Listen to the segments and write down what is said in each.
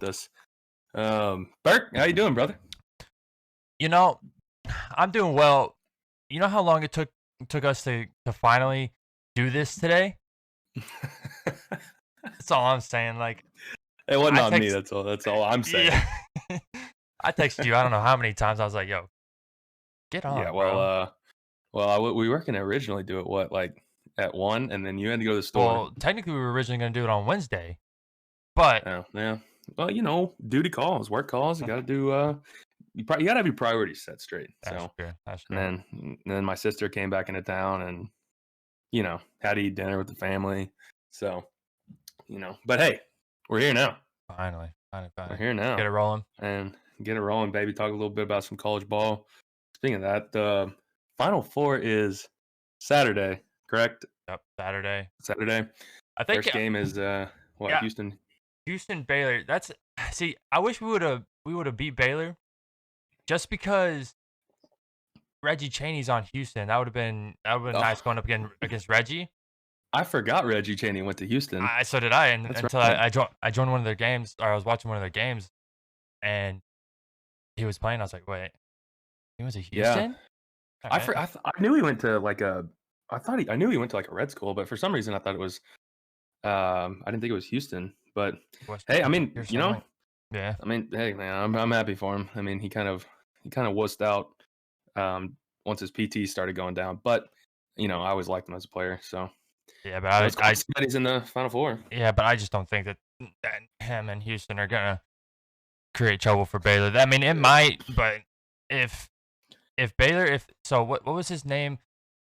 with us. Bert, how you doing, brother? You know, I'm doing well. You know how long it took us to finally do this today? That's all I'm saying. Like, It wasn't I on me. text, That's all I'm saying. yeah, I texted you. I don't know how many times. I was like, "Yo, get Yeah. on, Well, bro." we were gonna originally do it like at 1, and then you had to go to the store. Well, technically, we were originally gonna do it on Wednesday, but Oh, yeah. Well, duty calls, work calls. You got to do. You got to have your priorities set straight. that's So, true. That's and true. then my sister came back into town, and had to eat dinner with the family. So, but hey, we're here now. Finally. We're here now. Get it rolling. And get it rolling, baby. Talk a little bit about some college ball. Speaking of that, the Final Four is Saturday, correct? Yep, Saturday. I think First game is yeah, Houston. Houston Baylor. See. I wish we would have beat Baylor, just because Reggie Chaney's on Houston. That would have been nice going up against Reggie. I forgot Reggie Chaney went to Houston. So did I, That's until right. I joined one of their games, or I was watching one of their games, and he was playing. I was like, wait, he was a Houston? Yeah. I knew he went to I knew he went to like a red school, but for some reason I thought it was I didn't think it was Houston. But hey, I mean, yeah. I mean, hey man, I'm happy for him. I mean, he kind of wussed out once his PT started going down, but I always liked him as a player. So yeah, but he's in the Final Four. Yeah, but I just don't think that him and Houston are gonna create trouble for Baylor. I mean, it might, but if Baylor, what was his name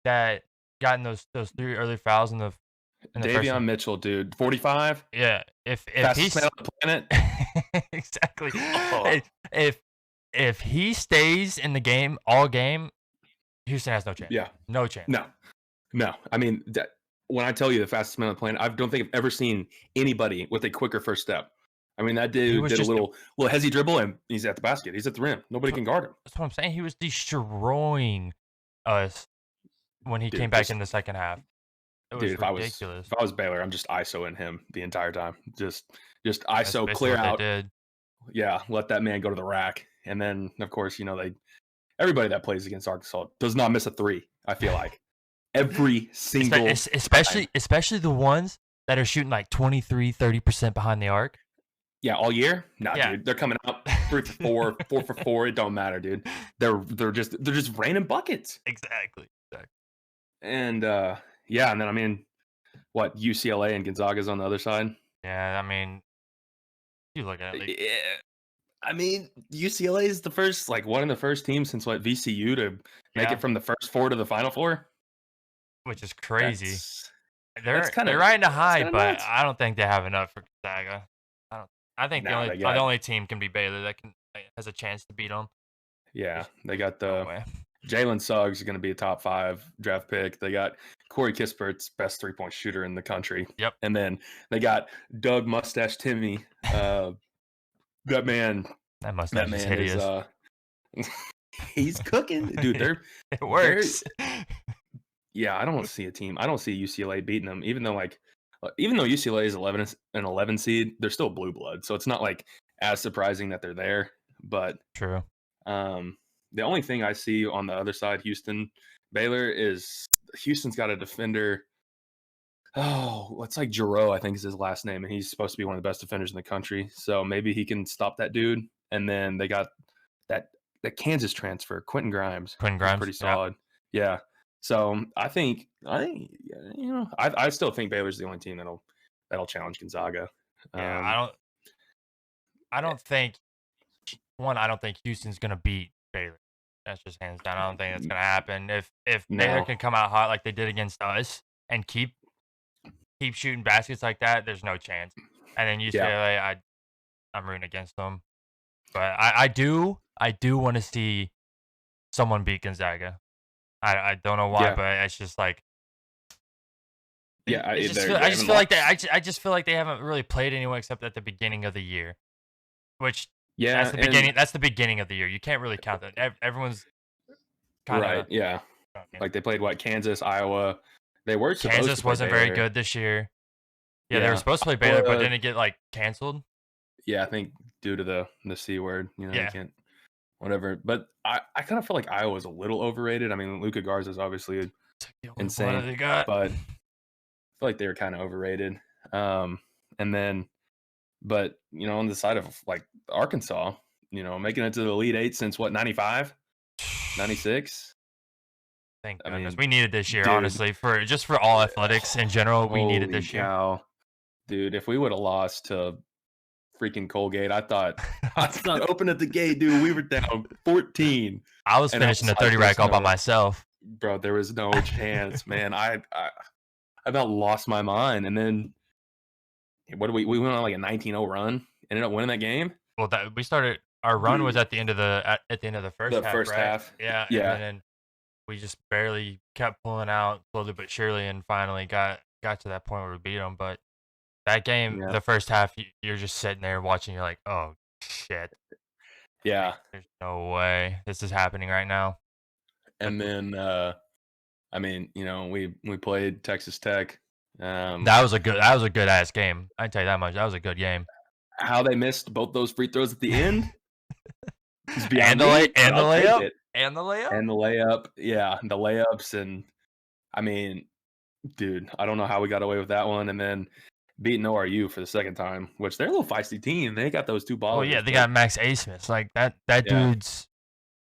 that got in those 3 early fouls in the Davion Mitchell, dude, 45. Yeah, if fastest man on the planet. Exactly. Oh. If he stays in the game all game, Houston has no chance. Yeah, no chance. No. I mean, when I tell you the fastest man on the planet, I don't think I've ever seen anybody with a quicker first step. I mean, that dude did a little hezzy dribble, and he's at the basket. He's at the rim. Nobody can guard him. That's what I'm saying. He was destroying us when he came back in the second half. It was ridiculous. If I was Baylor, I'm just ISOing him the entire time. Just ISO, clear out. Yeah, let that man go to the rack. And then, of course, everybody that plays against Arkansas does not miss a three, I feel like. Every single especially the ones that are shooting like 23, 30% behind the arc. Yeah, all year? Nah, yeah. Dude. They're coming up 3 for 4, 4 for 4. It don't matter, dude. They're just raining buckets. Exactly. And yeah, and then I mean, what, UCLA and Gonzaga's on the other side? Yeah, I mean, you look at it. Yeah. I mean, UCLA is one of the first teams since VCU to make it from the first 4 to the Final Four, which is crazy. They're riding a high, but nuts. I don't think they have enough for Gonzaga. I think the only team can be Baylor that has a chance to beat them. Yeah, they got Jalen Suggs is going to be a top 5 draft pick. They got Corey Kispert's best 3-point shooter in the country. Yep. And then they got Doug Mustache Timmy. That man is hideous. He's cooking, dude. It works. Yeah, I don't see UCLA beating them, even though UCLA is an 11 seed, they're still blue blood, so it's not as surprising that they're there. But true. The only thing I see on the other side, Baylor, is Houston's got a defender. Oh, it's like Giroux, I think is his last name, and he's supposed to be one of the best defenders in the country. So maybe he can stop that dude. And then they got that Kansas transfer, Quentin Grimes. Pretty solid. Yeah. So I still think Baylor's the only team that'll challenge Gonzaga. Yeah, I don't think Houston's gonna beat Baylor. That's just hands down. I don't think that's gonna happen. If Baylor can come out hot like they did against us and keep shooting baskets like that, there's no chance. And then UCLA, I'm rooting against them. But I do want to see someone beat Gonzaga. I don't know why, but it's just like I just feel like they haven't really played anyone except at the beginning of the year. Which that's the beginning. That's the beginning of the year. You can't really count that. Everyone's kind of right. Yeah, like they played Kansas, Iowa. They were Kansas wasn't very good this year. Yeah, they were supposed to play Baylor, but didn't it get canceled? Yeah, I think due to the C word, you Yeah. can't whatever. But I kind of feel like Iowa's a little overrated. I mean, Luka Garza is obviously Took the only one that insane, they got. but I feel like they were kind of overrated. And then, but on the side of like Arkansas, making it to the Elite Eight since what 95, 96. Thank I goodness. mean, We needed this year, dude, honestly, for all athletics in general. We needed holy this year. cow, dude! If we would have lost to freaking Colgate, I thought open at the gate, dude. We were down 14, I was and I finishing was the like, 30 "There's rack all by no, myself. bro. There was no chance, man. I about lost my mind." And then what do we went on like a 19-0 run, ended up winning that game, Well, that we started our run was dude. at the end of at the end of the first The half, first right? half, Yeah, and yeah, then we just barely kept pulling out slowly but surely, and finally got to that point where we beat them. But that game, yeah, the first half, you're just sitting there watching. You're like, oh shit, yeah. like there's no way this is happening right now. But And then, I mean, we played Texas Tech. that was a good ass game. I can tell you that much. That was a good game. How they missed both those free throws at the end is beyond And me, but and the I'll take layup it. and the layup. And the layup, yeah, the layups, and I mean, dude, I don't know how we got away with that one, and then beating ORU for the second time, which they're a little feisty team. They got those two Well, yeah, ballers, they but got Max Asmith. Like that yeah, dude's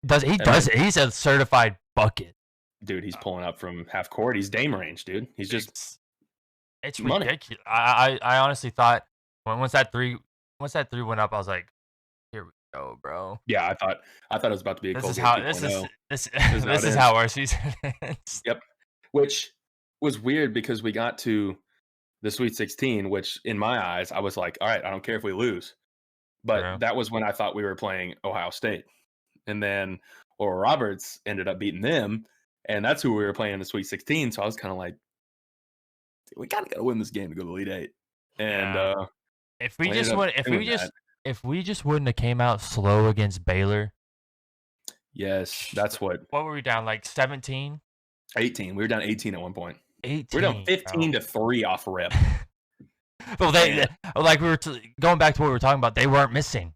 and then he's a certified bucket. dude, he's pulling up from half court. He's Dame range, dude. He's just It's it's money. ridiculous. I honestly thought once that three went up, I was like, here we go, bro. Yeah, I thought it was about to be a This is Colgate how 2.0. this Is how it this is ends. how our season ends. Yep. Which was weird because we got to the Sweet 16, which in my eyes, I was like, all right, I don't care if we lose. But True. that was when I thought we were playing Ohio State. And then Oral Roberts ended up beating them. And that's who we were playing in the Sweet 16. So I was kind of like, we got to win this game to go to the Elite Eight. And Yeah. If we we ended just up would doing that. if we just wouldn't have came out slow against Baylor, Yes, that's what what were we down like 17? 18. We were down 18 at one point. We were down 18, bro. 15 to 3 off rip. Well, And like we were going back to what we were talking about. They weren't missing.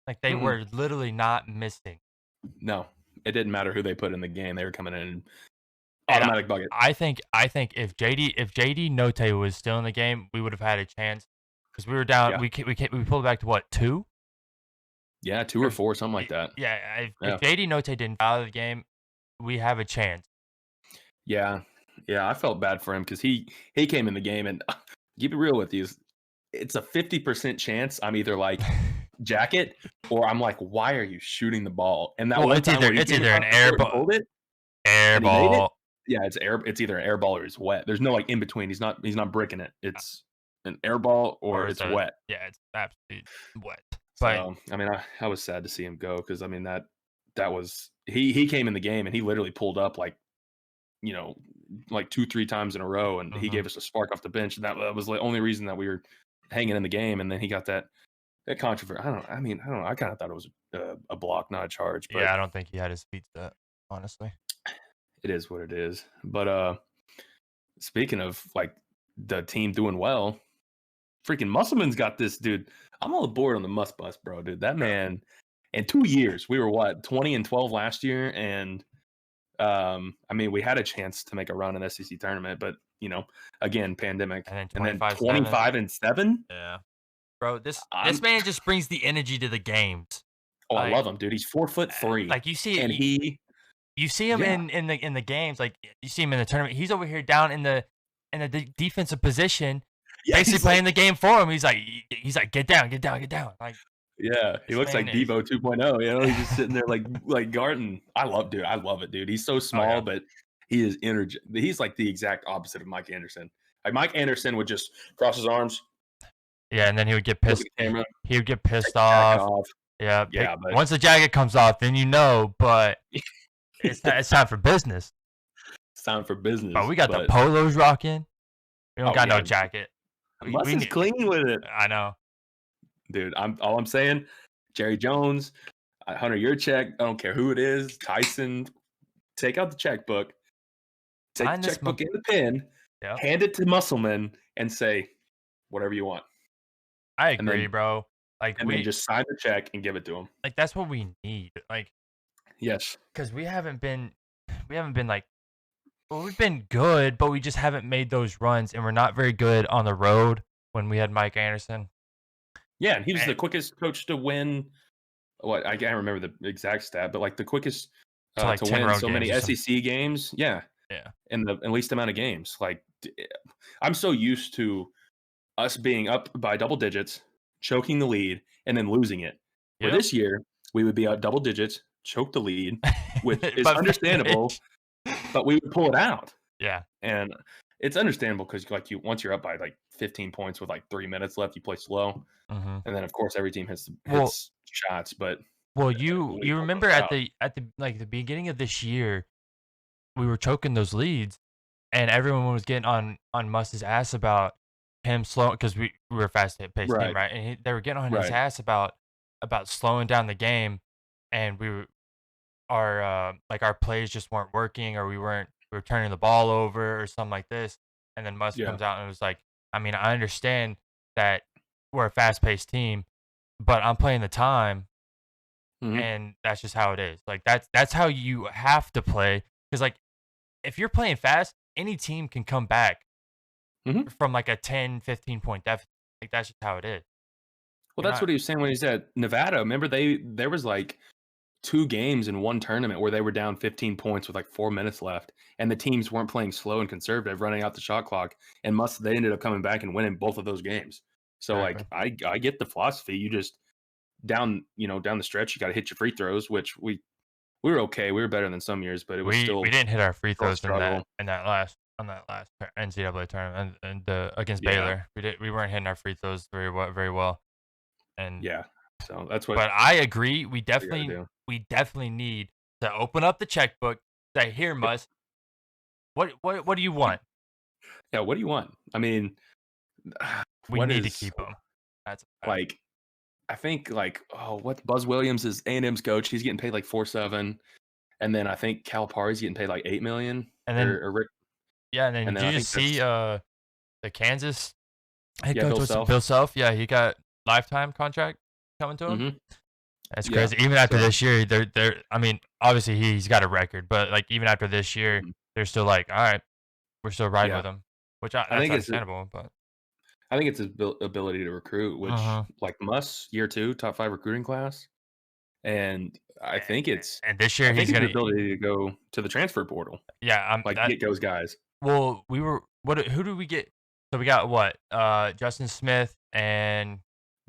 Like they mm-mm, were literally not missing. no, it didn't matter who they put in the game. They were coming in And automatic bucket. I think if JD Note was still in the game, we would have had a chance because we were down. Yeah. We pulled back to what, 2? Yeah, 2 or 4, something like that. Yeah. Yeah. If JD Note didn't foul out of the game, we have a chance. Yeah. Yeah, I felt bad for him because he came in the game, and keep it real with you, it's a 50% chance I'm either like jacket or I'm like, why are you shooting the ball? And that Well, one it's time either where he came an across the air court and ball, pulled it air and he made it. ball, Yeah, it's either an air ball or it's wet. There's no like in between. He's not bricking it. It's an air ball or it's wet. yeah, it's absolutely wet. But So I mean, I was sad to see him go because I mean that was he came in the game and he literally pulled up like like 2-3 times in a row, and he gave us a spark off the bench, and that was the only reason that we were hanging in the game. And then he got that controversy. I don't know. I kind of thought it was a block, not a charge, but yeah, I don't think he had his feet set, honestly. it is what it is. But speaking of like the team doing well, freaking Musselman's got this dude. I'm all aboard on the Must Bus, bro, dude. That man, in 2 years, we were what 20-12 last year, and I mean, we had a chance to make a run in the SEC tournament, but again, pandemic, And then and then 25-7. 25-7. Yeah. Bro, this I'm, man just brings the energy to the games. oh, I Like, love him, dude. He's 4'3", like and you see him yeah, in the games, like you see him in the tournament. He's over here down in the defensive position, yeah, basically he's playing like, the game for him. He's like, get down. Like yeah, he this looks man like is. Devo 2.0. He's just sitting there like guarding. I love it, dude. He's so Oh small, yeah. but he is energy. He's like the exact opposite of Mike Anderson. Like Mike Anderson would just cross his arms, Yeah, and then he would get look at pissed. the camera, He would get take pissed the jacket off. off. Yeah, Yeah, but once the jacket comes off, then but it's time for business. it's time for business. But we got the but, polos rocking. We don't oh got no yeah, jacket. Muss is clean with it. I know. Dude, all I'm saying, Jerry Jones, Hunter Yurchek, I don't care who it is, Tyson, take out the checkbook, take Sign the this checkbook and the pen, Yep. hand it to Musselman, and say whatever you want. I And agree, then bro. Like and then just sign the check and give it to him. that's what we need. Like, Yes. because we haven't been like, well, we've been good, but we just haven't made those runs, and we're not very good on the road when we had Mike Anderson. Yeah, and he was Eh, the quickest coach to win. What I can't remember the exact stat, but like the quickest to like to 10 win road so games many or something. SEC games. Yeah, Yeah. in the least amount of games. Like I'm so used to us being up by double digits, choking the lead, and then losing it. Where Yep. this year we would be up double digits, choke the lead, which is But understandable, finish. but we would pull it out. Yeah. And it's understandable because like once you're up by like 15 points with like 3 minutes left, you play slow, Mhm. and then of course every team hits Well, shots, but we you pull remember those out. at the like the beginning of this year, we were choking those leads, and everyone was getting on Muss's ass about him slow because we were a fast paced team, Right, right? And they were getting on his right. ass about slowing down the game, and our plays just weren't working, or we were turning the ball over or something like this. And then Muss Yeah. comes out and was like, I mean, I understand that we're a fast paced team, but I'm playing the time, Mhm, and that's just how it is. Like that's how you have to play. Because like if you're playing fast, any team can come back mhm. from like a 10, 15 point deficit. Like that's just how it is. Well, You're that's not what he was saying when he's at Nevada. Remember there was like 2 games in one tournament where they were down 15 points with like 4 minutes left, and the teams weren't playing slow and conservative, running out the shot clock, and they ended up coming back and winning both of those games. So, exactly. like, I get the philosophy. You just down the stretch, you gotta hit your free throws, which we were okay. We were better than some years, but it was We still didn't hit our free a throws struggle. in that last NCAA tournament and against Yeah, Baylor. We weren't hitting our free throws very well. And yeah. So that's what but I agree. we gotta do. We definitely need to open up the checkbook. Say, here, Yep. Mus, what do you want? Yeah, what do you want? I mean, We what need to is keep them. That's a fact. like I think like what Buzz Williams is A&M's coach. He's getting paid like 4.7, and then I think Calipari's getting paid like 8 million, And then or Rick, yeah, and then and did then you I just think see that's the Kansas head yeah, coach Bill was Self. Bill Self? Yeah, he got lifetime contract coming to him. Hmm. That's Yeah. crazy. Even after So this year, they're I mean, obviously he's got a record, but like even after this year, mhm, they're still like, all right, we're still riding yeah, with him, I that's think understandable. But his ability to recruit, which uh-huh. like year 2 top 5 recruiting class, and And this I year think he's it's his gonna ability to go to the transfer portal, yeah, like that get those guys. well, we were who do we get? So we got what? Justin Smith and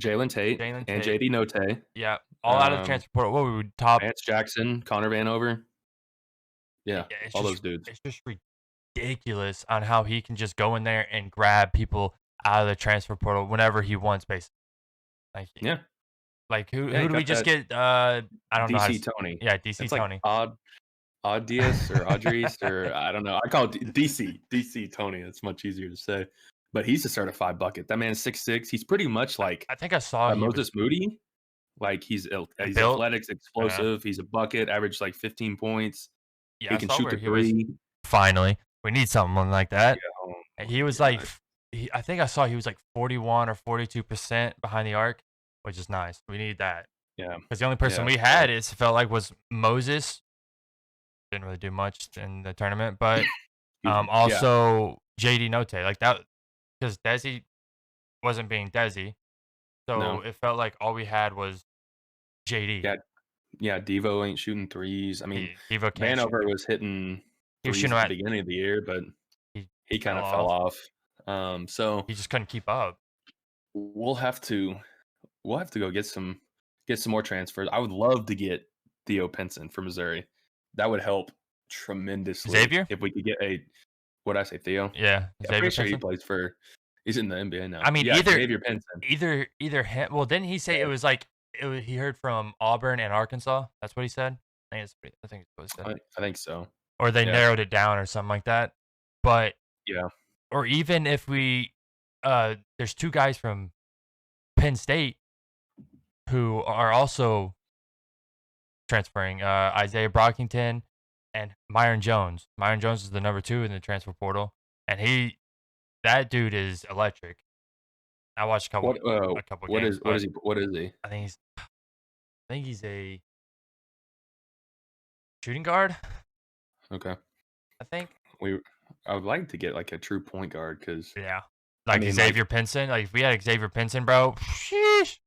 Jalen Tate Jalen and Tate. JD Notae, Yeah, all out of the um, transfer portal. What we would top? Vance Jackson, Connor Vanover. Yeah, Yeah, all those dudes. it's just ridiculous on how he can just go in there and grab people out of the transfer portal whenever he wants, basically. Like, Yeah. Yeah, who he do we got just that get? I don't know how to. DC Tony. Yeah, DC It's like Tony. Diaz or Audries or I don't know. I call it DC Tony. It's much easier to say. But he's a certified bucket. That man is 6'6". He's pretty much like I think I saw he was Moses Moody. Like he's built. athletic, explosive. He's a bucket, averaged like 15 points. Yeah, He I can saw shoot where the he was. three. Finally, we need someone like that. Yeah. Oh And my he was like, god. I think I saw he was like 41 or 42% behind the arc, which is nice. We need that Yeah. because the only person Yeah. we So had is felt like was Moses. Didn't really do much in the tournament, but excuse me. Yeah. also JD Note like that because Desi wasn't being Desi, so No. it felt like all we had was JD. Yeah. Yeah. Devo ain't shooting threes. I mean, Devo can't shoot. Vanover was hitting He was threes shooting at the at beginning of the year, but he he kind fell of fell off. off. So He just couldn't keep up. we'll have to go get some more transfers. I would love to get Theo Pinson from Missouri. That would help tremendously Xavier? if we could get a what I say, Theo? Yeah, Yeah, I'm Xavier pretty sure he Pinson. plays for he's in the NBA I now. mean, Yeah, Xavier Pinson. either him. Well, didn't he say it Yeah, was like he heard from Auburn and Arkansas? That's what he said. I think it's what he said. I think so. Or they Yeah, narrowed it down or something like that. But yeah, or even if we, there's two guys from Penn State who are also transferring. Isaiah Brockington and Myron Jones. Myron Jones is the number 2 in the transfer portal, and that dude is electric. I watched What a couple games, what but is he what is he? I think he's a shooting guard. Okay. I think. We I would like to get like a true point guard because Yeah. I Like mean like Xavier Pinson. Like if we had Xavier Pinson, bro. Sheesh.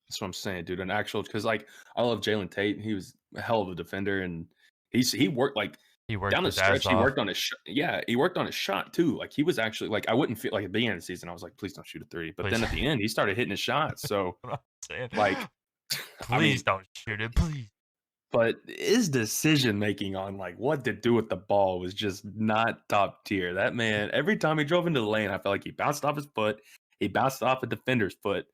that's what I'm saying, dude. An actual because like I love Jalen Tate. He was a hell of a defender, and he worked like He worked down the his ass stretch. He off. worked on his yeah, he worked on his shot too. Like he was actually like I wouldn't feel like at the beginning of the season I was like, please don't shoot a three. But Please. then at the end he started hitting his shots. So I'm not saying. like I Please mean, don't shoot it. Please. but his decision making on like what to do with the ball was just not top tier. That man, every time he drove into the lane, I felt like he bounced off his foot, he bounced off a defender's foot,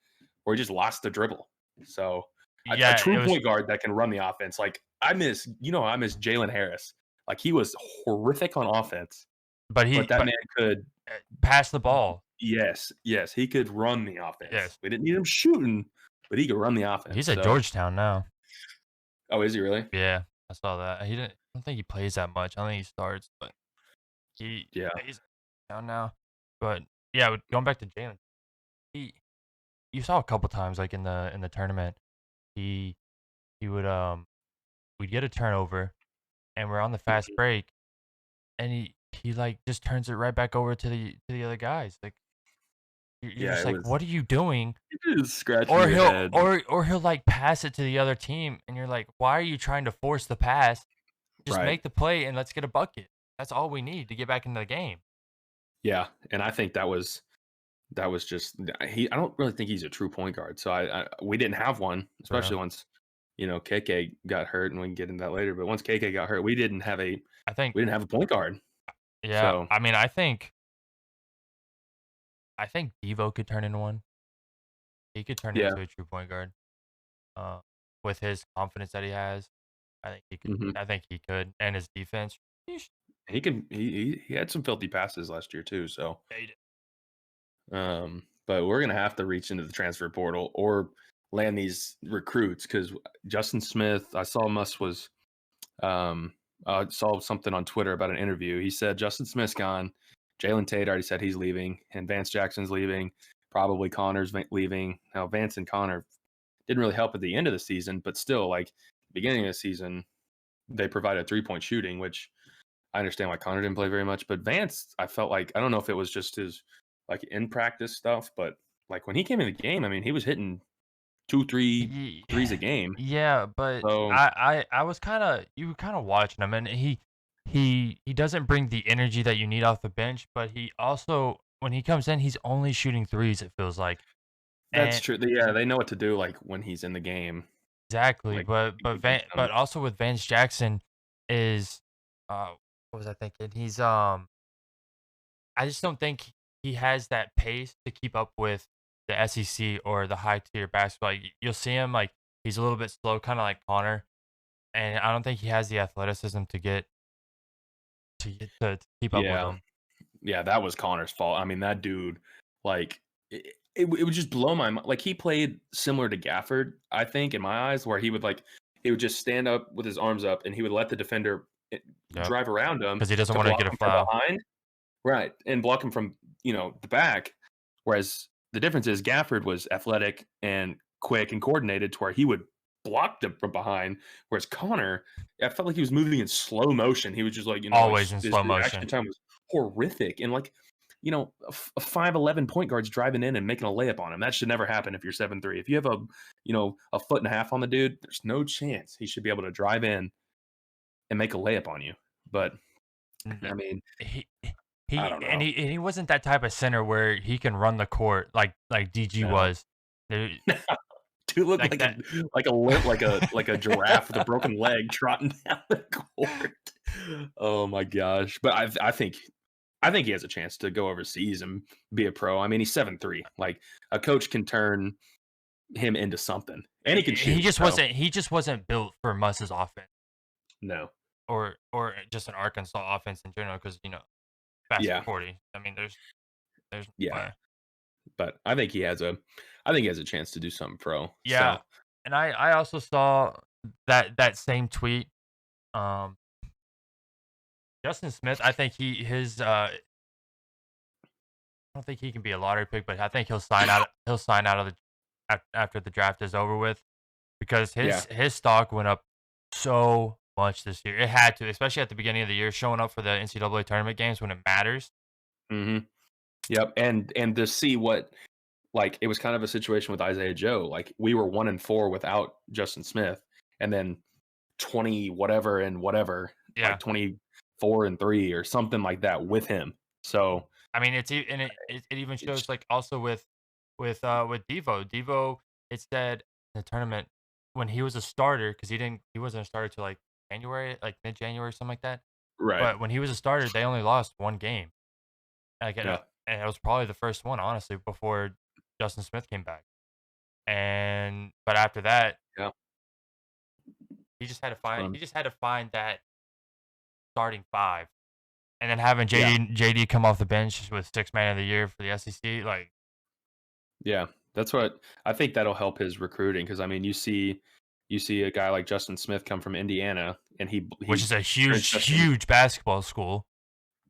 or he just lost the dribble. So a Yeah, it true was. point guard that can run the offense. Like I miss Jalen Harris. Like he was horrific on offense, But but he, that but man could. pass the ball. Yes, he could run the offense. Yes. We didn't need him shooting, but he could run the offense. He's at So, Georgetown now. oh, is he really? Yeah, I saw that. He didn't. I don't think he plays that much. I don't think he starts, but Yeah. he's down now. But yeah, going back to Jalen, he you saw a couple times like in the tournament, he he would we'd get a turnover and we're on the fast Mhm. break and he like just turns it right back over to the other guys. Like you're Yeah, just it like, was. what are you doing? You're just scratching your head. Or he'll like pass it to the other team and you're like, why are you trying to force the pass? Just Right. make the play and let's get a bucket. That's all we need to get back into the game. Yeah, and I think that was just he. I don't really think he's a true point guard. So I we didn't have one, Yeah. especially once KK got hurt, and we can get into that later. But once KK got hurt, I think we didn't have a point guard. yeah, So I mean I think Devo could turn into one. He could turn yeah, into a true point guard. Uh with his confidence that he has. hmm I think he could. And his defense. Yeesh. he can. He had some filthy passes last year too. So Yeah, he did. but we're gonna have to reach into the transfer portal or land these recruits because Justin Smith. I saw Muss was saw something on Twitter about an interview. He said Justin Smith's gone. Jalen Tate already said he's leaving, and Vance Jackson's leaving. Probably Connor's leaving. Now Vance and Connor didn't really help at the end of the season, but still, like beginning of the season, they provided 3-point shooting, which I understand why Connor didn't play very much. But Vance, I felt like I don't know if it was just his like in practice stuff, but like when he came in the game, I mean, he was hitting two, three Ye threes a game. Yeah, but So I was kinda you were kinda watching him, and he doesn't bring the energy that you need off the bench, but he also when he comes in, he's only shooting threes, it feels like. that's And true. Yeah, they know what to do like when he's in the game. exactly, Like you can beat them. but also with Vance Jackson is, what was I thinking? I just don't think he has that pace to keep up with the SEC or the high tier basketball. You'll see him like he's a little bit slow, kind of like Connor, and I don't think he has the athleticism to keep up with Yeah. him. Yeah, that was Connor's fault. I mean, that dude, like, it would just blow my mind. Like, he played similar to Gafford, I think, in my eyes, where he would just stand up with his arms up and he would let the defender Yep, drive around him because he doesn't to want to block get a him from foul. behind. Right. And block him from, the back. Whereas the difference is Gafford was athletic and quick and coordinated to where he would block them from behind. Whereas Connor, I felt like he was moving in slow motion. He was just like, Always in his slow reaction motion. time was horrific. And like, a 5'11" point guard's driving in and making a layup on him. That should never happen if you're 7'3". If you have a foot and a half on the dude, there's no chance he should be able to drive in and make a layup on you. But N- I mean, He I don't know. he wasn't that type of center where he can run the court like DG No. was. There- Dude looked Like that. like a limp like a giraffe with a broken leg trotting down the court. Oh my gosh! But I think he has a chance to go overseas and be a pro. I mean, he's 7'3". Like a coach can turn him into something, and he can shoot. So He just wasn't built for Muss's offense no, or just an Arkansas offense in general because fast yeah, 40. I mean, there's no yeah. way. But I think he has a chance to do something pro. Yeah, So and I also saw that same tweet. Um, Justin Smith, I think don't think he can be a lottery pick, but I think he'll sign out. He'll sign out of the after the draft is over with because Yeah. his stock went up so much this year. It had to, especially at the beginning of the year, showing up for the NCAA tournament games when it matters. Hmm. Yep. And to see what, like, it was kind of a situation with Isaiah Joe. Like, we were 1-4 without Justin Smith, and then 20 whatever and whatever, Yeah, like 24-3 or something like that with him. So I mean and it even it's shows like also with Devo. Devo, it said in the tournament when he was a starter because he wasn't a starter till like January, like mid January, something like that. right. But when he was a starter, they only lost one game. Like, Yeah. and it was probably the first one, honestly, before Justin Smith came back. And but after that, Yeah. he Um, just had to find that starting five, and then having yeah. JD come off the bench with six man of the year for the SEC, like Yeah. That's what I think that'll help his recruiting because I mean you see a guy like Justin Smith come from Indiana and which he is a turns Justin. huge basketball school.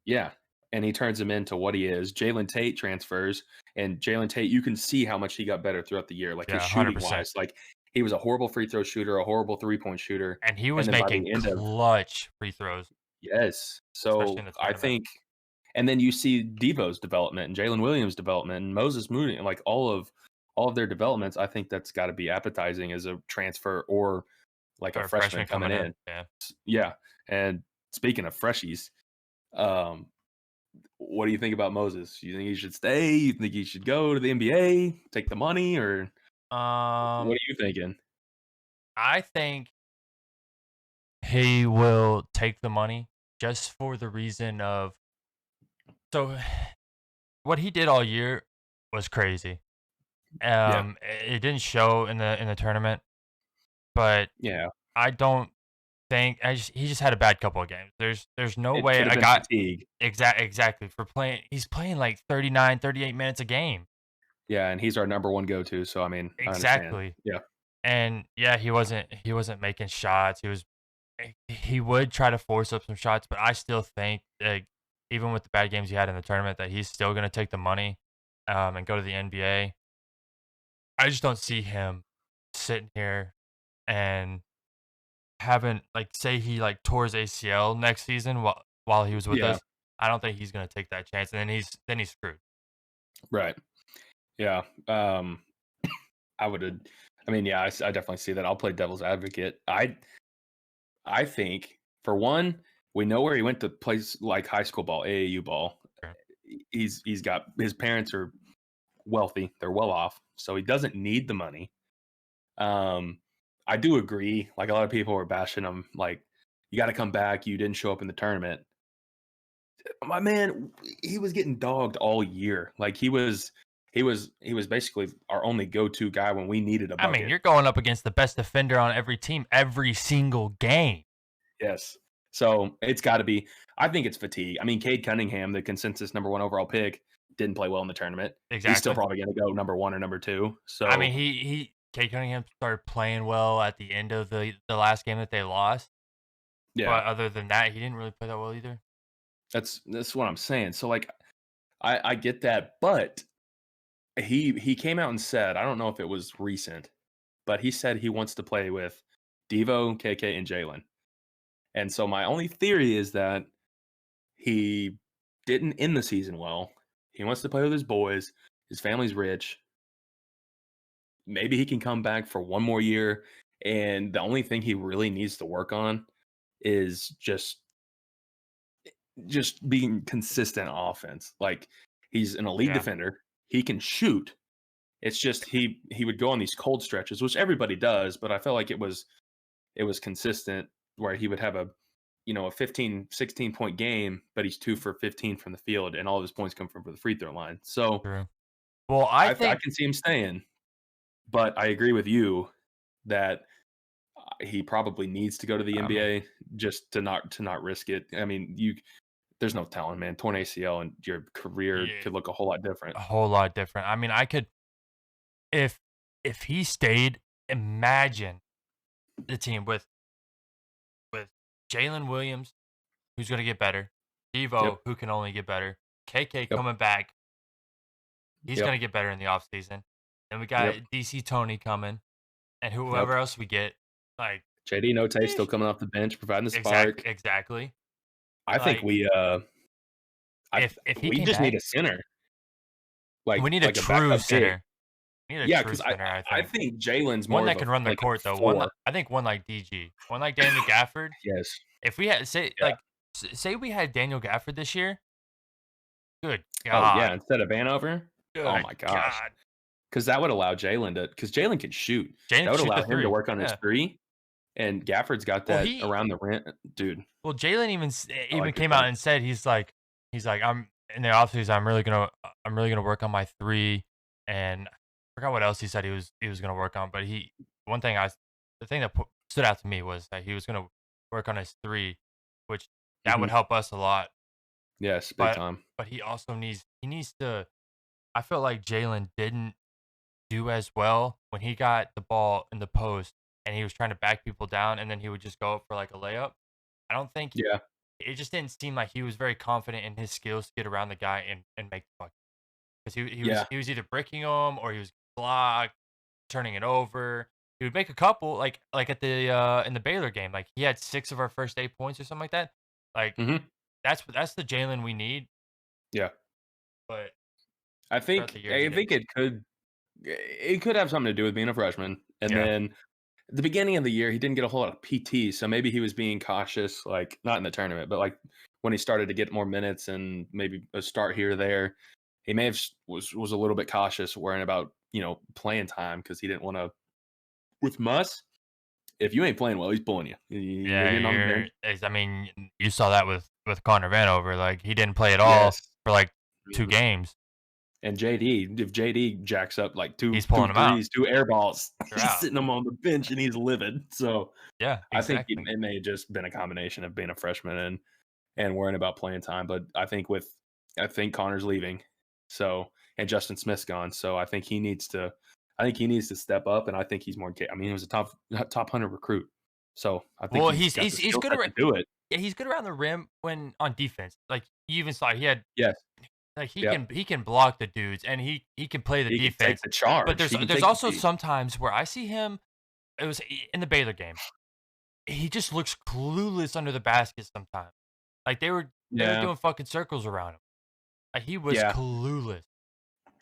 Yeah, and he turns him into what he is. Jalen Tate transfers, and Jalen Tate, you can see how much he got better throughout the year, like his Yeah, shooting 100%. wise. Like he was a horrible free throw shooter, a horrible 3-point shooter, And he and was then by making the end of clutch free throws, yes, especially so in the I tournament. think, and then you see Devo's development and Jalen Williams' development and Moses Moody, and like all of their developments. I think that's got to be appetizing as a transfer or like a Or a freshman freshman coming coming in. in. Yeah. Yeah, and speaking of freshies, um, what do you think about Moses? You think he should stay? You think he should go to the NBA, take the money, or what Um, are you thinking? I think he will take the money just for the reason of so what he did all year was crazy. Yeah, It didn't show in the tournament, but yeah. I don't think he just had a bad couple of games. There's no It way could have I been got fatigue. exactly for playing. He's playing like 39, 38 minutes a game. Yeah, and he's our number one go-to. So I mean, I understand. Exactly. Yeah, And yeah, he wasn't making shots. He would try to force up some shots, but I still think that even with the bad games he had in the tournament, that he's still gonna take the money, and go to the NBA. I just don't see him sitting here and having like say he like tore his ACL next season while he was with yeah, us. I don't think he's gonna take that chance, and then he's screwed. right. Yeah. I would. I mean, yeah, I definitely see that. I'll play devil's advocate. I think for one, we know where he went to play like high school ball, AAU ball. Sure. He's got his parents are wealthy. They're well off, so he doesn't need the money. Um, I do agree. Like a lot of people were bashing him, like you got to come back. You didn't show up in the tournament. My man, he was getting dogged all year. Like he was basically our only go-to guy when we needed a I mean, bucket. you're going up against the best defender on every team every single game. Yes. So it's got to be. I think it's fatigue. I mean, Cade Cunningham, the consensus number one overall pick, didn't play well in the tournament. He's still Exactly. probably going to go number one or number two. I mean, So Kate Cunningham started playing well at the end of the last game that they lost, yeah, but other than that, he didn't really play that well either. that's what I'm saying. So like, I get that, but he came out and said, I don't know if it was recent, but he said he wants to play with Devo, KK, and Jalen. And so my only theory is that he didn't end the season well. He wants to play with his boys. His family's rich. Maybe he can come back for one more year. And the only thing he really needs to work on is just being consistent offense. Like he's an elite Yeah, defender. He can shoot. It's just he would go on these cold stretches, which everybody does, but I felt like it was consistent where he would have a 15, 16 point game, but he's 2 for 15 from the field, and all of his points come from the free throw line. So true. Well, I I think can see him staying, but I agree with you that he probably needs to go to the I mean, NBA just to not risk it. I mean, there's no telling, man. Torn ACL and your career yeah, could look a whole lot different. a whole lot different. I mean, I could if if he stayed, imagine the team with Jalen Williams, who's gonna get better, Yep. Devo, who can only get better, KK Yep. coming back. He's Yep. gonna get better in the offseason. Then we got Yep. DC Tony coming, and Yep. whoever else we get, like, JD Notae still sheesh. coming off the bench, providing the spark. Exactly. I think Like, if if he we came just need back, a center, we need a like a true backup big. center. We need a Yeah, true because center, I I think. think Jalen's One more of that a can run the like a court though. four. I think one like DG. One like Daniel Gafford. Yes. If we had Yeah. say we had Daniel Gafford this year, good Oh God. yeah, instead of Vanover. Oh Good my gosh. God. Because that would allow Jalen to, because Jalen can shoot. Jalen That can would shoot allow the him to three. work on his Yeah. three, and Gafford's got Well, that around the rim. Dude, Jalen I even like your came out take. and said he's like I'm in the offseason. I'm really gonna work on my three, and I forgot what else he said he was gonna work on. But one thing the thing that stood out to me was that he was gonna work on his three, which that would Mhm. help us a lot. Yes, big But time. he also needs to. I felt like Jalen didn't do as well when he got the ball in the post and he was trying to back people down, and then he would just go up for like a layup. I don't think Yeah. it just didn't seem like he was very confident in his skills to get around the guy and make the bucket. Because Yeah. he was either breaking him or he was blocked, turning it over. He would make a couple like at the in the Baylor game. Like he had 6 of our first 8 points or something like that. Like Mhm. that's the Jalen we need. Yeah. But I throughout think the years he I didn't. think it could have something to do with being a freshman, and Yeah. then at the beginning of the year, he didn't get a whole lot of PT, so maybe he was being cautious, like not in the tournament, but like when he started to get more minutes and maybe a start here or there, he may have was a little bit cautious, worrying about playing time because he didn't want to. With Muss, if you ain't playing well, he's pulling you. You're Yeah, getting on the bench. I mean, you saw that with Connor Vanover. Like he didn't play at all Yes. for like 2 Mhm. games. And JD, if JD jacks up like two He's pulling two him out. threes, two air balls, They're he's out. sitting him on the bench and he's livid. So Yeah, I think exactly. it may have just been a combination of being a freshman and worrying about playing time. But I think Connor's leaving, so and Justin Smith's gone. So I think he needs to step up, and I think he's more. I mean, he was a top 100 recruit, so I think Well, he's got the he's skill good set around. to do it. Yeah, he's good around the rim when on defense. Like you even saw he had Yes. like Yep. he can block the dudes and he can play the He can take defense. the But charge. He can there's take the also heat. some times where I see him. It was in the Baylor game. He just looks clueless under the basket sometimes. Like they were Yeah. doing fucking circles around him. Like he was Yeah. clueless.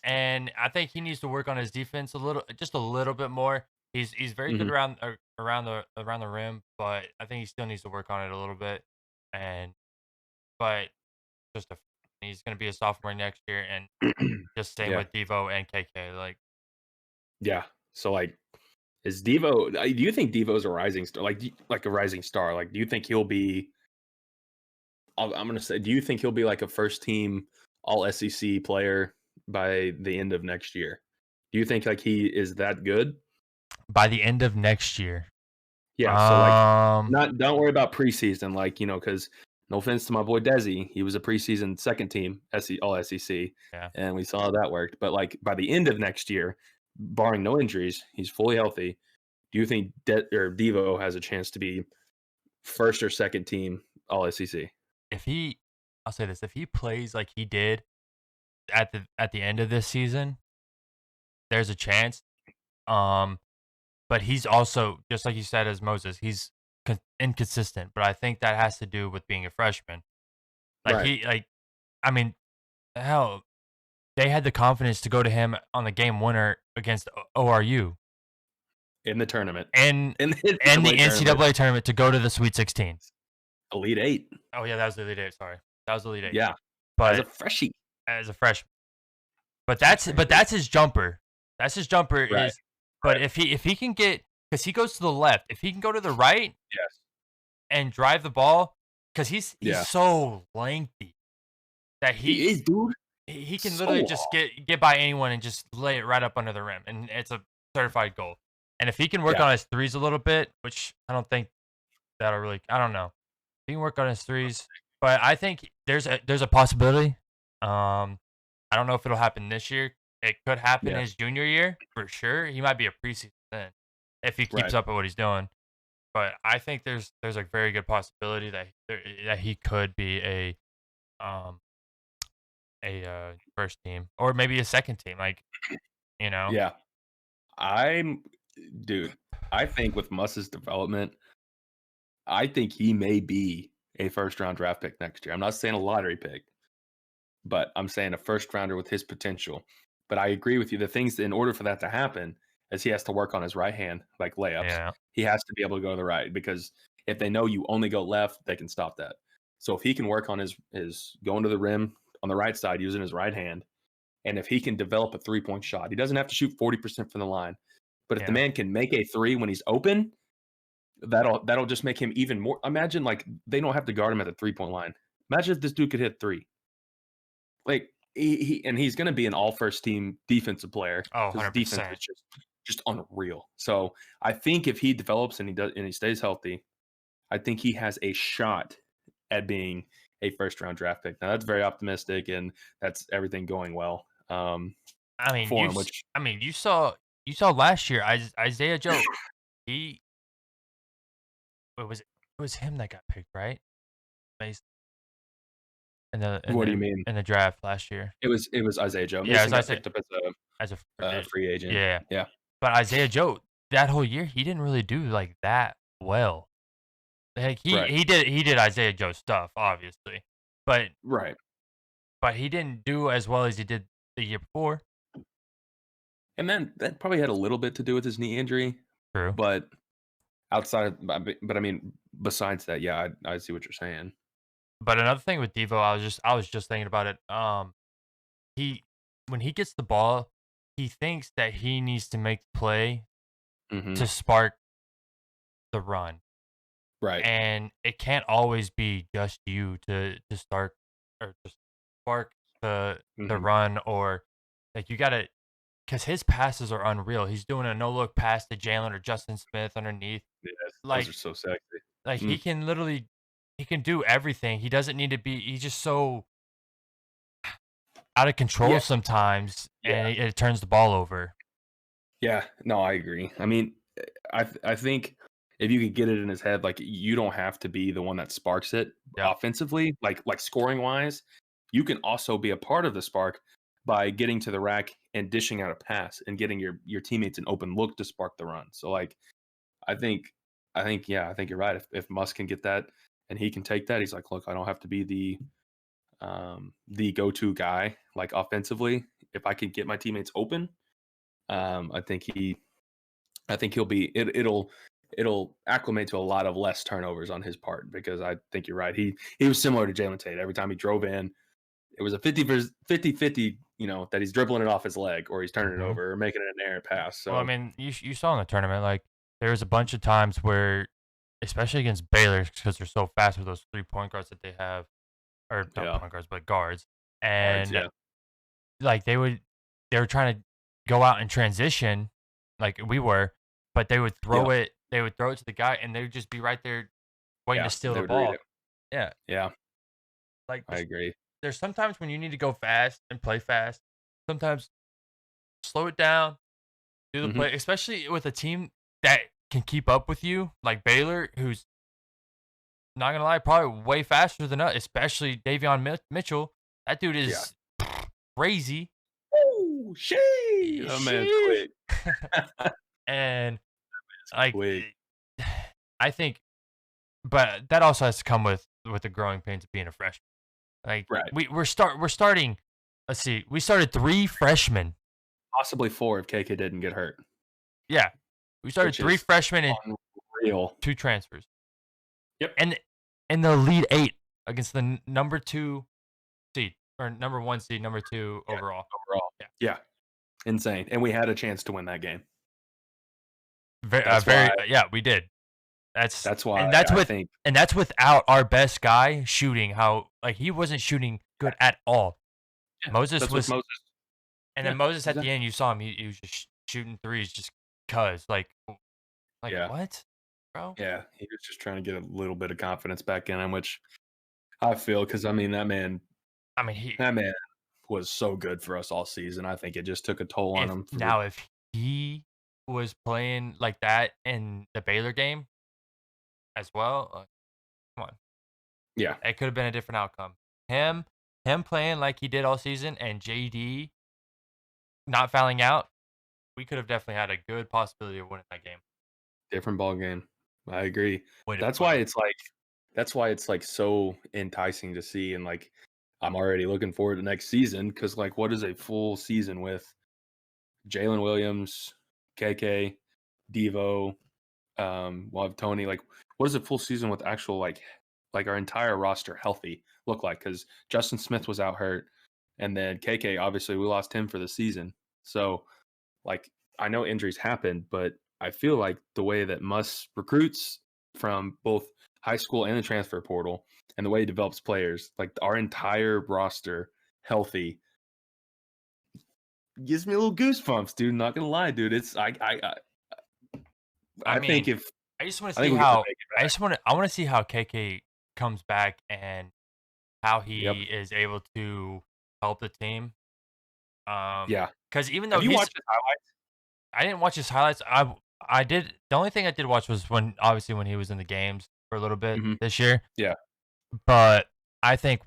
And I think he needs to work on his defense just a little bit more. He's very good Hmm. around the rim, but I think he still needs to work on it a little bit. And but just a, he's going to be a sophomore next year, and just same Yeah. with Devo and KK. Like Yeah. So like, is Devo? Do you think Devo's a rising star? Like a rising star? Like, do you think he'll be? I'm gonna say, do you think he'll be like a first team All SEC player by the end of next year? Do you think like he is that good? by the end of next year, Yeah. So like, um, don't worry about preseason. Like because no offense to my boy Desi, he was a preseason second team All SEC, yeah. and we saw how that worked. But like by the end of next year, barring no injuries, he's fully healthy. Do you think Devo has a chance to be first or second team All SEC? If he, I'll say this: if he plays like he did at the end of this season, there's a chance. Um, but he's also just like you said as Moses, he's inconsistent. But I think that has to do with being a freshman. Right. I mean, hell, they had the confidence to go to him on the game winner against ORU In the tournament. and In the the NCAA tournament. NCAA tournament to go to the Sweet 16. Elite Eight. Oh yeah, that was the Elite Eight. Sorry, that was the Elite Eight. Yeah. As a But freshie. as a freshman, That's crazy. that's his jumper. That's his jumper Right. is. But Right. if he can get because he goes to the left, if he can go to the right Yes. and drive the ball, because he's Yeah. so lengthy that He is, dude. he can So literally just long. get by anyone and just lay it right up under the rim, and it's a certified goal. And if he can work Yeah. on his threes a little bit, which I don't think that'll really, I don't know, he can work on his threes, but I think there's a possibility. I don't know if it'll happen this year. It could happen Yeah. his junior year for sure. He might be a preseason then if he keeps Right. up at what he's doing. But I think there's a very good possibility that he could be um a first team or maybe a second team. Like, you know, Yeah. I'm dude, I think with Muss's development, I think he may be a first round draft pick next year. I'm not saying a lottery pick, but I'm saying a first rounder with his potential. But I agree with you. The things in order for that to happen is he has to work on his right hand, like layups. yeah, He has to be able to go to the right because if they know you only go left, they can stop that. So if he can work on his going to the rim on the right side using his right hand, and if he can develop a 3-point shot, he doesn't have to shoot 40% from the line. But if the yeah. man can make a three when he's open, that'll just make him even more. Imagine like they don't have to guard him at the 3-point line. Imagine if this dude could hit three. Like he's going to be an all first team defensive player Oh, because defense 100%. is just unreal. So I think if he develops and he stays healthy, I think he has a shot at being a first round draft pick. Now that's very optimistic, and that's everything going well I mean, for him. Which you saw last year Isaiah Joe. He it was him that got picked, right? Bas in the in what do you the mean? in the draft last year. It was Isaiah Joe. Yeah, Mason as got Isaiah picked up as a a free agent. yeah. Yeah, But Isaiah Joe, that whole year, he didn't really do like that well. Like right, he did Isaiah Joe stuff, obviously, but right. he didn't do as well as he did the year before. And then that probably had a little bit to do with his knee injury, True. but outside of, but I mean, besides that, yeah, I see what you're saying. But another thing with Devo, I was just thinking about it. He when he gets the ball, he thinks that he needs to make the play Hmm. to spark the run, Right. and it can't always be just you to start or just spark the Hmm. run or like you gotta because his passes are unreal. He's doing a no look pass to Jalen or Justin Smith underneath. Yes, those are Like so sexy. he Mm, can literally he can do everything. He doesn't need to be. He's just so out of control yeah, sometimes, and yeah, it turns the ball over. yeah. No, I agree. I mean, I think if you could get it in his head, like you don't have to be the one that sparks it Yep. offensively, like scoring wise. You can also be a part of the spark by getting to the rack and dishing out a pass and getting your teammates an open look to spark the run. So like I think yeah, I think you're right. If Musk can get that and he can take that, he's like, look, I don't have to be the go-to guy like offensively. If I can get my teammates open, I think he'll be it'll acclimate to a lot of less turnovers on his part because I think you're right. He was similar to Jalen Tate. Every time he drove in, it was a 50-50, that he's dribbling it off his leg or he's turning it Hmm. over or making it an errant pass. Well, I So mean, you saw in the tournament, like there was a bunch of times where, especially against Baylor, because they're so fast with those 3 point guards that they have, or not yeah, point guards, but guards, guards, and yeah, like they were trying to go out and transition, like we were, but yeah, they would throw it to the guy, and they would just be right there waiting to yeah. steal They the would read ball. it. Yeah, Yeah, like I agree. there's sometimes when you need to go fast and play fast. Sometimes slow it down, do the Hmm. play, especially with a team that can keep up with you, like Baylor, who's not gonna lie, probably way faster than us, especially Davion Mitchell. That dude Yeah. is crazy. Oh, she. That man's Sheesh. quick. And It's like, quick. I think, but that also has to come with the growing pains of being a freshman. Like Right. we're starting. Let's see, we started 3 freshmen. Possibly 4 if KK didn't get hurt, Yeah, we started which 3 freshmen and unreal. 2 transfers, Yep. and in the lead 8 against the number 2 seed or number 1 seed, number 2 Yeah, overall. overall. Yeah, Yeah, insane, and we had a chance to win that game. very yeah, we did. That's That's why and that's I with think and that's without our best guy shooting. How like he wasn't shooting yeah, good at all. yeah, Moses that's with was, Moses. and then Yeah, Moses at the exactly. end, you saw him. He was just shooting threes, just cause like Yeah, what, bro? yeah, he was just trying to get a little bit of confidence back in him, which I feel because I mean, I mean, he that man was so good for us all season. I think it just took a toll on if him for the now if he was playing like that in the Baylor game as well, come on, yeah, it could have been a different outcome. Him him playing like he did all season and JD not fouling out, we could have definitely had a good possibility of winning that game. Different ball game. I agree. Way to That's put why him. it's so enticing to see, and like I'm already looking forward to next season because like what is a full season with Jalen Williams, KK, Devo, we'll have Tony. Like, what does a full season with actual like our entire roster healthy look like? Because Justin Smith was out hurt, and then KK obviously we lost him for the season. So like I know injuries happen, but I feel like the way that Muss recruits from both high school and the transfer portal, and the way he develops players, like our entire roster healthy, gives me a little goosebumps, dude. Not gonna lie, dude. It's I I think mean, if I just want to I see think we get to how make it I back. just want to I want to see how KK comes back and how Yep. he is able to help the team. Yeah. Because even though Have you he's watched his highlights? I didn't watch his highlights. I did. The only thing I did watch was when he was in the games for a little bit Mhm. this year. Yeah. But I think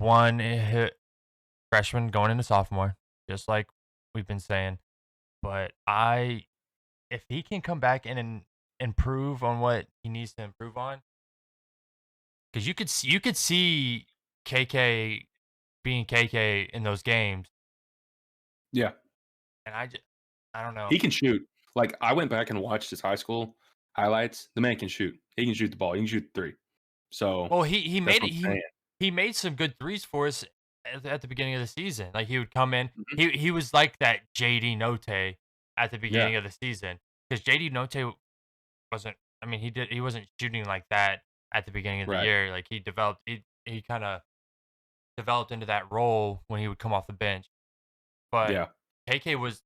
freshman going into sophomore, just like we've been saying. But if he can come back and improve on what he needs to improve on, because you could see KK being KK in those games, Yeah. and I don't know. He can shoot. Like I went back and watched his high school highlights. The man can shoot. He can shoot the ball. He can shoot three. So Well, that's what I'm saying. he made some good threes for us at the beginning of the season. Like he would come in, Mhm. he was like that JD Note at the Yeah. beginning of the season because JD Note wasn't. I mean, he wasn't shooting like that at the beginning of the Right. year. Like he kind of developed into that role when he would come off the bench. But Yeah. KK was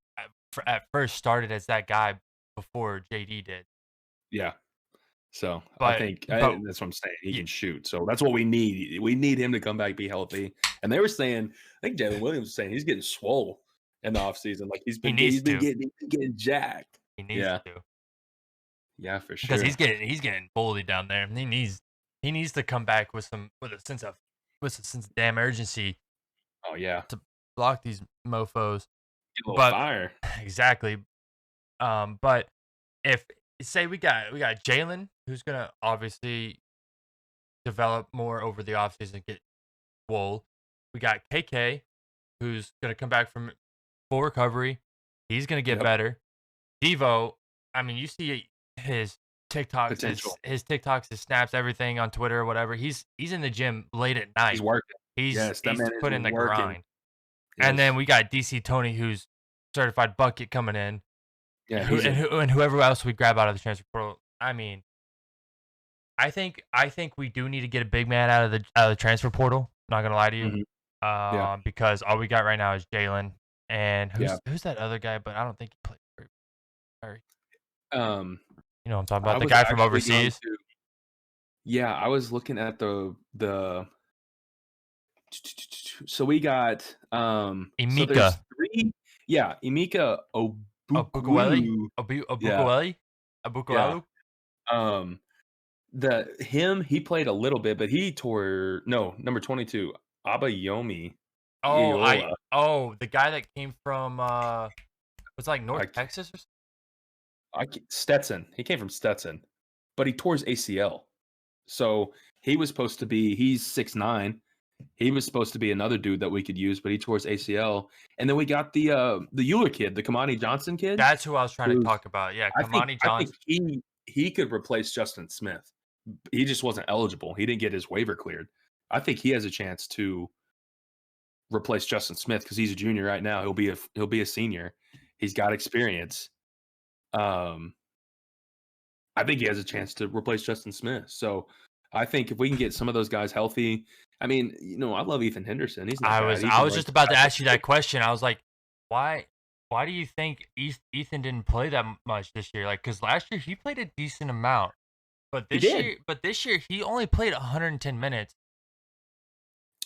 at first started as that guy before JD did. Yeah. So I But think but that's what I'm saying. He y- can shoot. So that's what we need. We need him to come back, be healthy. And they were saying, I think Jalen Williams was saying he's getting swole in the offseason. Like he needs to. he's been getting jacked. He needs Yeah. to. Yeah, for Because sure. he's getting bullied down there. He needs to come back with a sense of damn urgency Oh yeah. to block these mofos. Get a little But fire. exactly. But if say we got Jalen, who's gonna obviously develop more over the offseason and get swole. We got KK, who's gonna come back from full recovery. He's gonna get Yep. better. Devo, I mean, you see his TikToks, Potential. his TikToks, his snaps, everything on Twitter or whatever. He's in the gym late at He's night. working. Yes, that He's man is putting in the working. grind. And then Yes. we got DC Tony, who's certified bucket coming in, Yeah, he's a and whoever else we grab out of the transfer portal. I mean, I think we do need to get a big man out of the transfer portal. Not gonna lie to you, mhm. Yeah. because all we got right now is Jalen, and Yeah. who's that other guy? But I don't think he played or Um, you know what I'm talking I about, the was guy from actually going overseas, to yeah, I was looking at the so we got so Emeka there's 3 yeah, Emeka Obukweli, Obukwelu. Yeah, Obukweli, yeah. Obukwelu. Um he played a little bit, but he tore no, number 22, Abayomi Iola. The guy that came from was like North I Texas or something? Stetson. He came from Stetson, but he tore his ACL. So he was supposed to be he's 6'9". He was supposed to be another dude that we could use, but he tore his ACL. And then we got the Euler kid, the Kamani Johnson kid, That's who I was trying to who talk about. Yeah, Kamani I think Johnson. he could replace Justin Smith. He just wasn't eligible. He didn't get his waiver cleared. I think he has a chance to replace Justin Smith because he's a junior right now. He'll be a senior. He's got experience. Um, I think he has a chance to replace Justin Smith. So I think if we can get some of those guys healthy, I mean, I love Ethan Henderson. He's not bad. He I can was like just about to drive ask you the that question. I was like, why why do you think Ethan didn't play that much this year? Like, because last year he played a decent amount, He did. but this year he only played 110 minutes,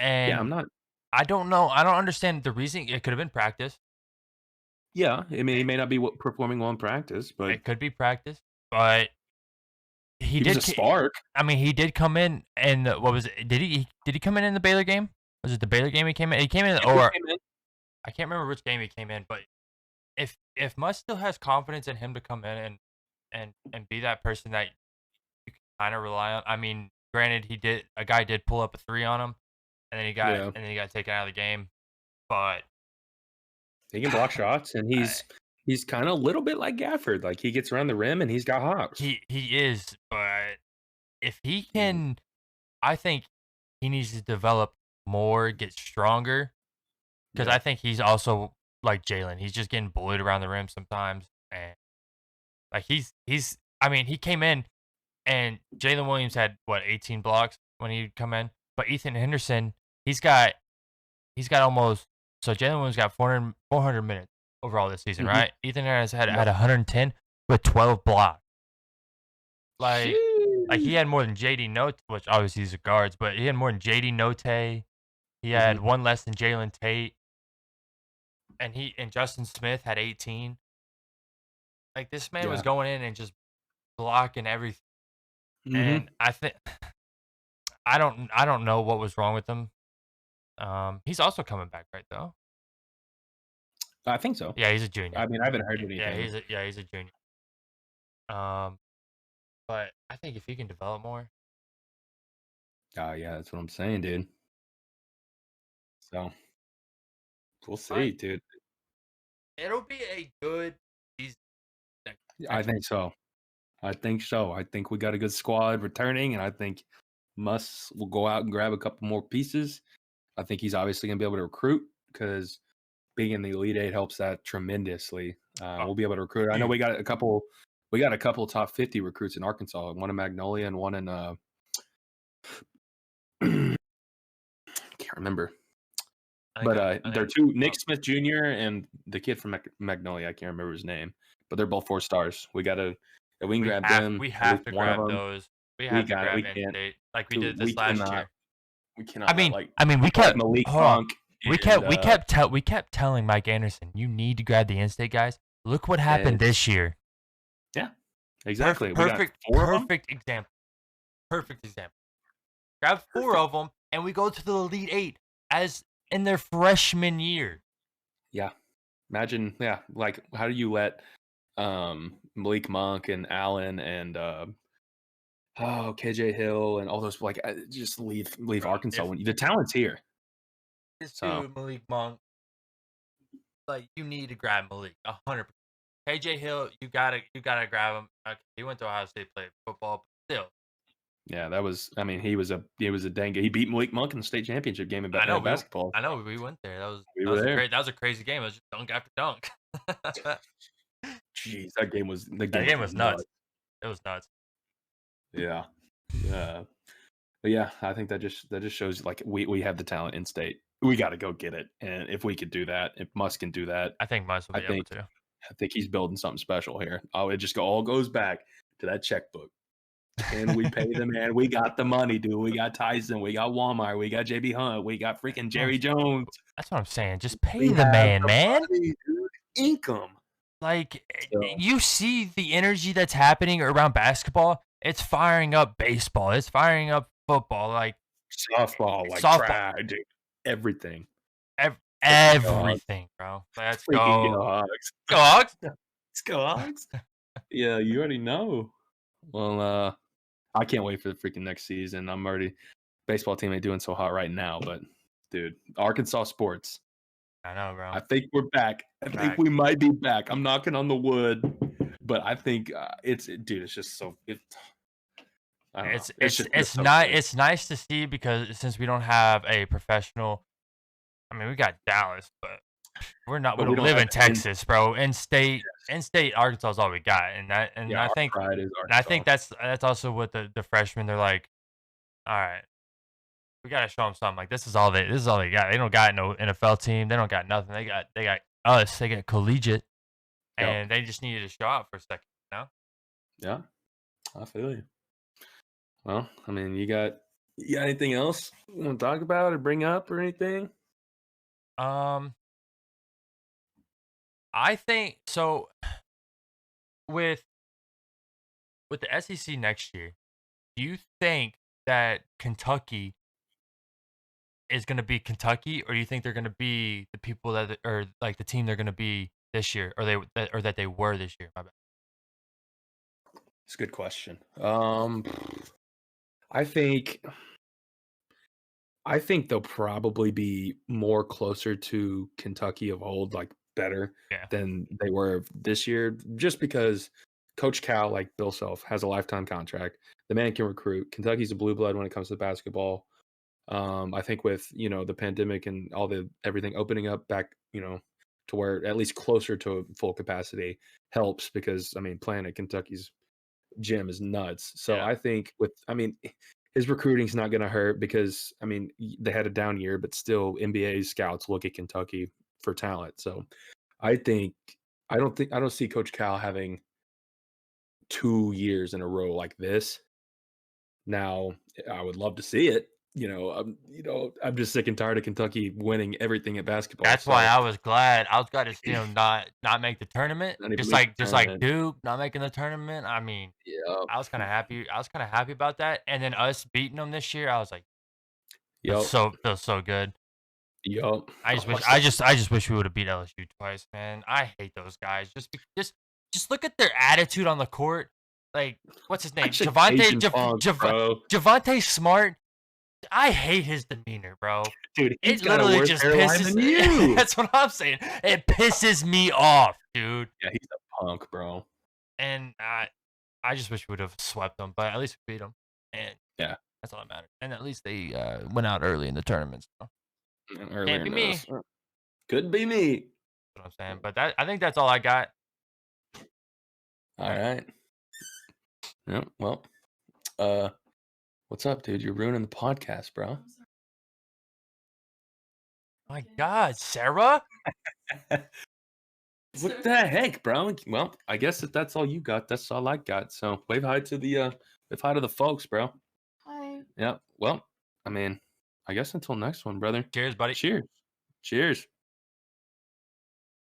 Yeah, and I'm not. I don't know. I don't understand the reason. It could have been practice. Yeah, I mean, he It, may not be performing well in practice, but it could be practice, but he he was a did. spark. I mean, he did come in, and what was it? Did he come in the Baylor game? Was it the Baylor game he came in? He came in, Yeah, he or came in. I can't remember which game he came in. But if Musk still has confidence in him to come in and be that person that you can kind of rely on. I mean, granted, a guy did pull up a three on him, and Yeah, then he got taken out of the game. But he can block shots, and I, he's kind of a little bit like Gafford. Like he gets around the rim, and he's got hops. he is. But if he Mm, can, I think he needs to develop more, get stronger. Because yeah, I think he's also like Jalen. He's just getting bullied around the rim sometimes, and like he's. I mean, he came in and Jalen Williams had what 18 blocks when he come in, but Ethan Henderson, he's got he's got almost. So Jalen Williams got 400 minutes overall this season, hmm right? Ethan Henderson had yep. 110 with 12 blocks. Like he Sheesh. had more than JD Note, which obviously he's a guards, but he had more than JD Note. He hmm had one less than Jalen Tate, and Justin Smith had 18. Like this man was Yeah. going in and just blocking everything. hmm And I think I don't know what was wrong with him. He's also coming back, right, though? I think so. Yeah, he's a junior. I mean, I haven't heard anything. Yeah, he's a junior. Um, but I think if he can develop more, Oh, yeah, that's what I'm saying, dude. So we'll but see, dude. it'll be a good season. I think so. I think so. I think we got a good squad returning, and I think Muss will go out and grab a couple more pieces. I think he's obviously going to be able to recruit because being in the Elite Eight helps that tremendously. Oh, We'll be able to recruit. I know huge. we got a couple. We got a couple top 50 recruits in Arkansas. One in Magnolia and one in can't remember. But I they're think two Nick Smith Jr. and the kid from Magnolia. I can't remember his name, but they're both 4 stars. We gotta if we can grab them, we at least have to one of grab them. those. We We have to got it. grab We in can't. state like we Dude, did this last year. we cannot let I mean, like Malik Monk we kept telling Mike Anderson, you need to grab the in-state guys. Look what happened and this year. yeah, exactly. We got Perfect, 4 of them. perfect example. Perfect example. Grab four Perfect. of them, and we go to the Elite Eight as in their freshman year. Yeah. Imagine, yeah, like how do you let Malik Monk and Allen and KJ Hill and all those like just leave Bro, Arkansas if when the talent's here. this So dude Malik Monk, like you need to grab Malik 100%. KJ Hill, you gotta grab him. Okay, he went to Ohio State, played football, but still, yeah, that was I mean he was a dang he beat Malik Monk in the state championship game in basketball. I know we went there. We were there. That was a crazy game. It was just dunk after dunk. Jeez, that game was That game was nuts. nuts. It was nuts. Yeah. Yeah. But yeah, I think that just shows like we have the talent in state. We got to go get it. And if we could do that, if Musk can do that, I think Miles will I be able think to. I think he's building something special here. Oh, it just all goes back to that checkbook. Can we pay the man? We got the money, dude. We got Tyson. We got Walmart. We got JB Hunt. We got freaking Jerry Jones. That's what I'm saying. Just pay We the have man, the man. money, dude. Income. Like So you see the energy that's happening around basketball. It's firing up baseball. It's firing up football. Like softball, like softball. track, dude. Everything. Freaking go Hogs. Everything, bro. Let's Freaking go go. Hogs. Go Hogs. Let's go Hogs. Yeah, you already know. Well, I can't wait for the freaking next season. I'm already baseball team ain't doing so hot right now, but dude, Arkansas sports. I know, bro. I think we're back. I think we might be back. I'm knocking on the wood, but I think dude. It's just so I don't know. It's nice to see because since we don't have a professional. I mean, we got Dallas, but we But we don't don't live have in Texas, bro. In state, Arkansas is all we got, yeah, I our think pride is and I think Arkansas. that's also what the freshmen they're like. All right, we gotta show them something. Like this is all they got. They don't got no NFL team. They don't got nothing. They got us. They got collegiate, Yep. and they just needed to show out for a second. You know? Yeah, I feel you. Well, I mean, you got anything else you want to talk about or bring up or anything? Um, I think so. With the SEC next year, do you think that Kentucky is going to be Kentucky, or do you think they're going to be the people that or like the team they're going to be this year, or that they were this year? My bad. It's a good question. I think they'll probably be more closer to Kentucky of old, like better Yeah. than they were this year, just because Coach Cal, like Bill Self, has a lifetime contract. The man can recruit. Kentucky's a blue blood when it comes to basketball. I think with the pandemic and everything opening up back, to where at least closer to full capacity helps because playing at Kentucky's gym is nuts. So Yeah. I think his recruiting's not going to hurt because they had a down year, but still NBA scouts look at Kentucky for talent. So I don't see Coach Cal having 2 years in a row like this. Now, I would love to see it. I'm just sick and tired of Kentucky winning everything at basketball. That's why So I was glad. I was glad to see them not make the tournament, not even just make like the just like tournament. Duke not making the tournament. I mean, Yep. I was kind of happy. I was kind of happy about that. And then us beating them this year, I was like, Yep. feels so good. Yep. I just wish I just wish we would have beat LSU twice, man. I hate those guys. Just look at their attitude on the court. Like, what's his name? Such a Cajun funk, bro. Javante Smart. I hate his demeanor, bro. Dude, he's It got a literally worse just hairline pisses. than you. That's what I'm saying. It pisses me off, dude. Yeah, he's a punk, bro. And I just wish we would have swept them, but at least we beat them. And Yeah. that's all that matters. And at least they went out early in the tournament. So. And earlier Can't be in me. this. Could be me. That's what I'm saying. But I think that's all I got. All right. Yeah. Well, what's up, dude? You're ruining the podcast, bro. My God, Sarah. What the heck, bro? Well, I guess if that's all you got, that's all I got. So wave hi to the folks, bro. Hi. Yeah. Well, I guess until next one, brother. Cheers, buddy. Cheers. Cheers.